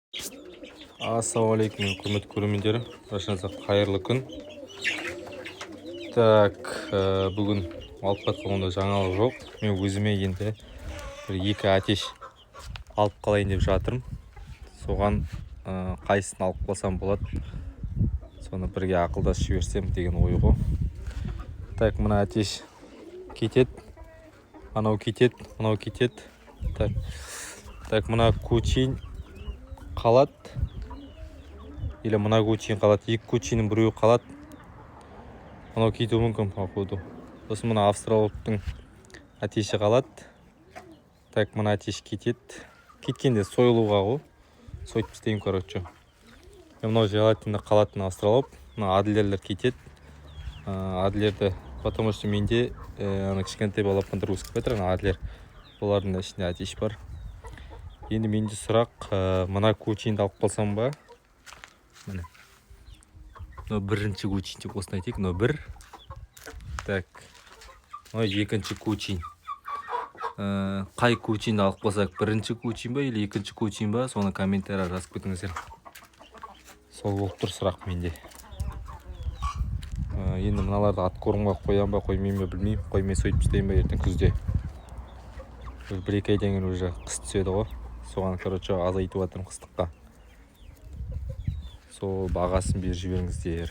Ассалаумағалейкум, құрметті көрермендер, баршаңызға қайырлы күн. Так, бүгін алып қатқанда жаңалық жоқ. Мен өзіме енді бір екі атеш алып қалайын деп жатырмын. Соған қайсысын алып қалсам болады, соны бірге ақылдасып жіберсем деген ой ғой. Так, мына атеш кетеді, анау кетеді, мынау кетеді. Так, мына көчейін қалады. Или мына көчейін қалады. Екі көчейінің біреуі қалады. Мынау кетуі мүмкін, походу. Сосын мына австралоптың атеші қалады. Так, мына атеш кетеді. Кеткенде сойылуға ғой. Сойып істеймін, короче. Мынау желательно қалатын австралоп. Мына адлерлер кетеді. Адлерді, потому что менде кішкентай балапандар өсіп кетір, адлер. Олардың ішінде атеш бар. Енді менде сұрақ, мына көчейінді алып қалсам ба? Міне. Мынау бірінші көчейін деп осыны айтайық. Мынау бір. Так. Мынау екінші көчейін. Қай көчейінді алып қалсақ, бірінші көчейін ба или екінші көчейін ба? Соны комментария жазып кетіңіздер. Сол болып тұр сұрақ менде. Енді мыналарды откормға қоям ба, қоймайым ба білмеймін. Қоймай сөйтіп істеймін ба ертең күзде. Бір-екі айдан кейін уже қыс түседі ғой. Соған, короче, азайтып жатырмын қыстыққа. Сол бағасын беріп жіберіңіздер.